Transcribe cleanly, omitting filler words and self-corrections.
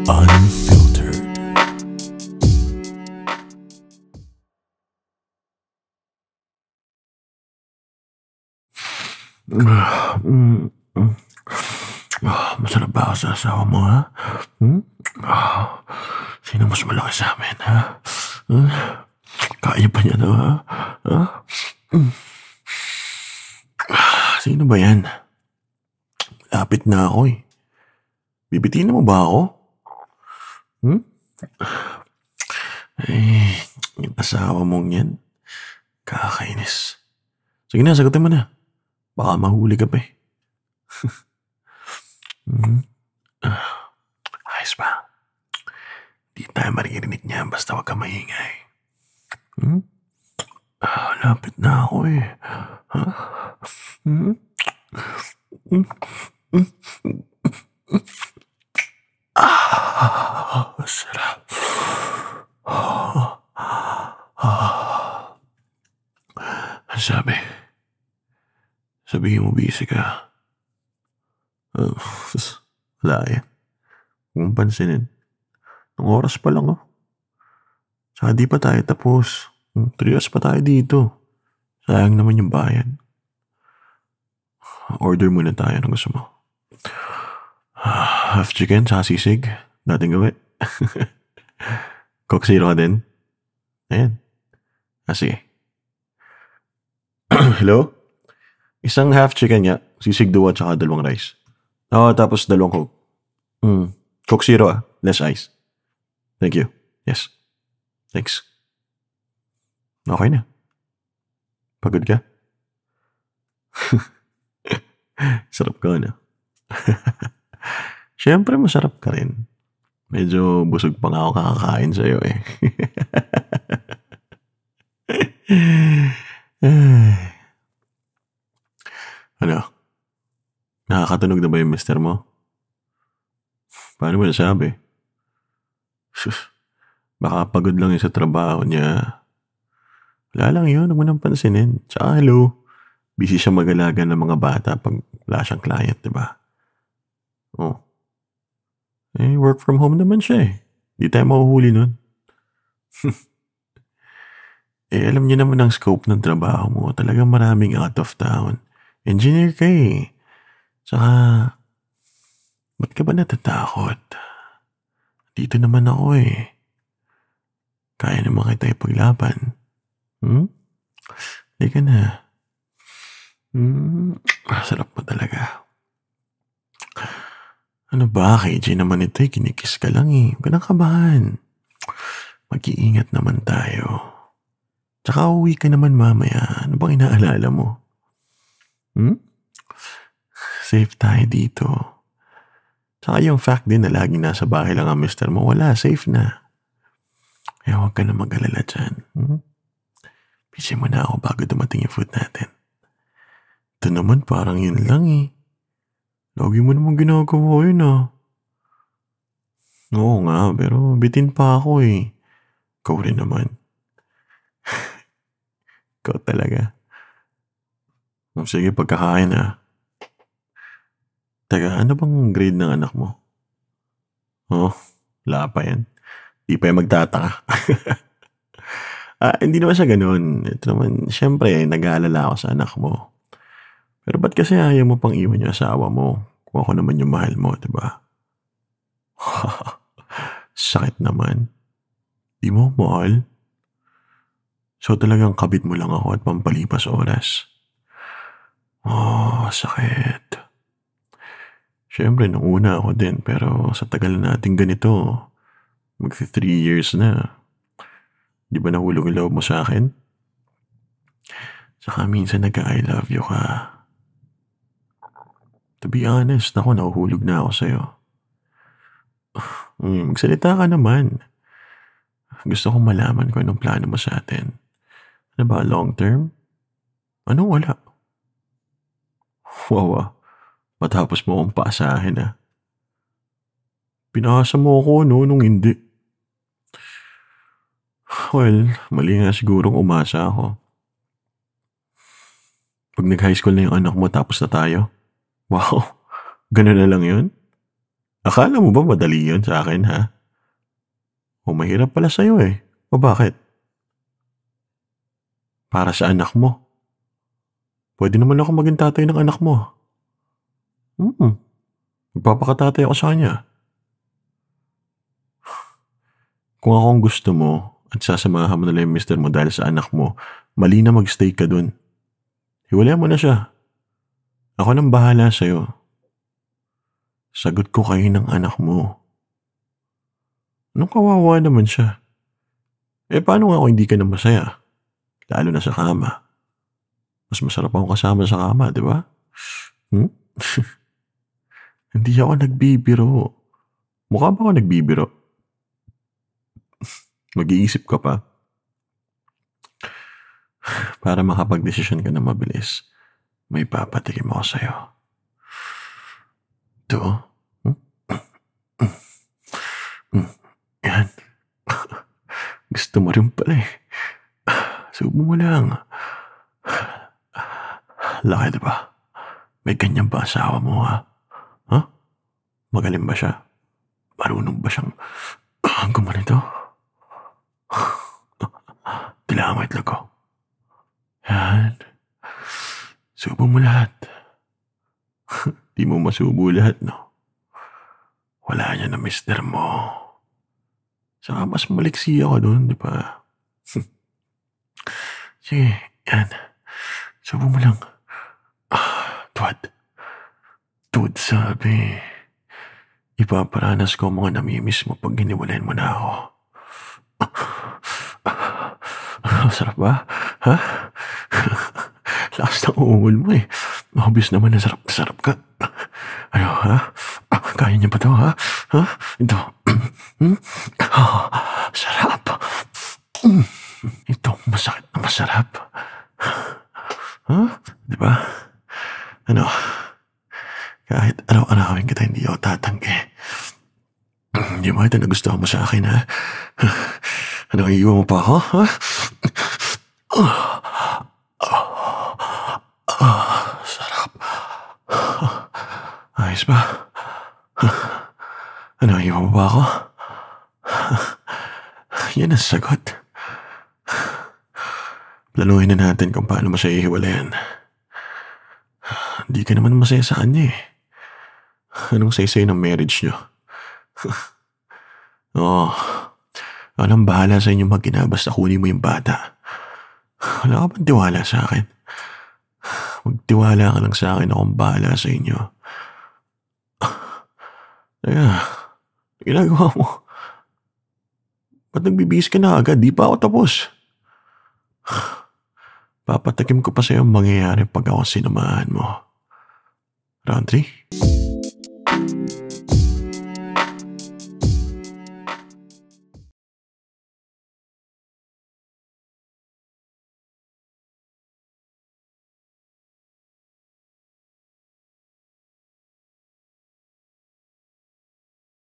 Unfiltered. Masarap ba ako sa asawa mo, ha? Sino mas malaki sa amin, ha? Kaya pa niya to, ha? Sino ba yan? Lapit na ako, eh. Bibitiin mo ba ako? Yung asawa mong yan, kakainis. Sige na, sagutin mo na. Baka mahuli ka pa, eh. Ayos ba? Di tayo maririnig niya basta wag ka maingay. Lapit na ako, eh. Sarap. Sabi, sabihin mo busy ka. Wala yan. Huwag mong pansinin. Ang oras pa lang, oh. Saka di pa tayo tapos. 3 hours pa tayo dito. Sayang naman yung bayan. Order muna tayo ng gusto mo. Half chicken, saka sisig. Dating gawin. Coke Zero ka din? Ayan. Sige. Hello? Isang half chicken nga. Sisig 2 at saka 2 rice. Tapos 2 Coke. Coke Zero, less ice. Thank you. Yes. Thanks. Okay na. Pagod ka? Sarap ka, no? Siyempre masarap ka rin. Medyo busog pa nga ako kakakain sa'yo, eh. Ano? Nakakatunog na ba yung mister mo? Paano mo nasabi? Baka pagod lang yun sa trabaho niya. Wala lang yun, huwag mo nang pansinin. Tsaka hello, busy siya mag-alaga ng mga bata pag wala siyang client, diba? Work from home naman siya, eh. Di tayo mahuhuli nun. Alam niyo naman ang scope ng trabaho mo. Talagang maraming out of town. Engineer ka, eh. Tsaka, ba't ka ba natatakot? Dito naman ako, eh. Kaya naman kita ipaglaban. Hindi ka na. Sarap mo talaga. Ano ba, KJ naman ito, eh. Kinikis ka lang, eh. Huwag ka nang kabahan. Mag-iingat naman tayo. Tsaka uwi ka naman mamaya. Ano bang inaalala mo? Safe tayo dito. Tsaka yung fact din na lagi nasa bahay lang ang mister mo, wala, safe na. Kaya huwag ka na mag-alala dyan. Busy mo na ako bago dumating yung food natin. Ito naman parang yun lang, eh. Lagi mo naman ginagawa yun, ah. Oo nga, pero bitin pa ako, eh. Ikaw rin naman. Ikaw talaga. Sige, pagkakain, ah. Teka, ano bang grade ng anak mo? Wala pa yan. Di pa yan magtataka. Hindi naman siya ganun. Ito naman, syempre, nag-aalala ako sa anak mo. Pero ba't kasi ayaw mo pang iwan yung asawa mo? Kung ako naman yung mahal mo, diba? Sakit naman. Di mo mahal? So talagang kabit mo lang ako at pampalipas oras. Sakit. Siyempre, nung una ako din, pero sa tagal natin ganito, magti 3 years na. Di ba nahulog ang loob mo sa akin? Saka minsan nag-I love you ka. To be honest, ako nahuhulog na ako sa'yo. Magsalita ka naman. Gusto kong malaman kung anong plano mo sa atin. Ano ba, long term? Ano wala? Wow, matapos mo akong paasahin, ah. Pinasa mo ako, no, nung hindi. Well, mali nga sigurong umasa ako. Pag nag-high school na yung anak mo tapos na tayo? Wow, ganun na lang yun? Akala mo ba madali yun sa akin, ha? O mahirap pala sa'yo eh. O bakit? Para sa anak mo. Pwede naman ako maging tatay ng anak mo. Magpapakatatay ako sa kanya. Kung ako ang gusto mo at sasamahan mo na lang yung mister mo dahil sa anak mo, mali na mag-stay ka dun. Hiwalayan mo na siya. Ako nang bahala sa'yo. Sagot ko kayo ng anak mo. Anong kawawa naman siya? Paano nga ako hindi ka na masaya? Lalo na sa kama. Mas masarap akong kasama sa kama, di ba? Hindi ako nagbibiro. Mukha ba ako nagbibiro? Mag-iisip ka pa. Para makapag-desisyon ka na mabilis, may papatikim ako sa'yo. Ito. Yan. Gusto mo rin pala eh. Subo mo lang. Laki diba? May ganyan ba asawa mo ha? Ha? Magaling ba siya? Marunong ba siyang gumanito? Kailangan mo itlog ko. Yan. Subo mo lahat. Di mo masubo lahat, no? Wala niya na mister mo. Saka mas maliksi ako doon, di ba? Sige, yan. Subo mo lang. Tuwad sabi. Ipaparanas ko ang mga namimiss mo pag hiniwalayan mo na ako. Sarap ba? Ha? Lakas ng uungol mo eh. Obvious naman na sarap ka. Ano, ha? Kaya niya ba to, ha? Ha? Ito. Sarap. Ito, masakit na masarap. Ha? Diba? Ano? Kahit araw-arawin kita, hindi ako tatanggi. Hindi mo ito nagustuhan mo sa akin, ha? Ano, iiwan mo pa ako, ha? Sarap. Ayos ba? Ano, iiwan mo pa ako? Yan ang sagot. Planuhin na natin kung paano mo siya ihiwalayan. Hindi ka naman masaya sa kanya eh. Anong say-say ng marriage nyo? Oo. Walang bahala sa inyo mag-ina basta kunin mo yung bata. Wala ka bang tiwala sa akin? Magtiwala ka lang sa akin, akong bahala sa inyo. Teka, ginagawa mo. Ba't nagbibihis ka na agad? Di pa ako tapos. Papatakim ko pa sa'yo ang mangyayari pag ako sinamahan mo. Round 3?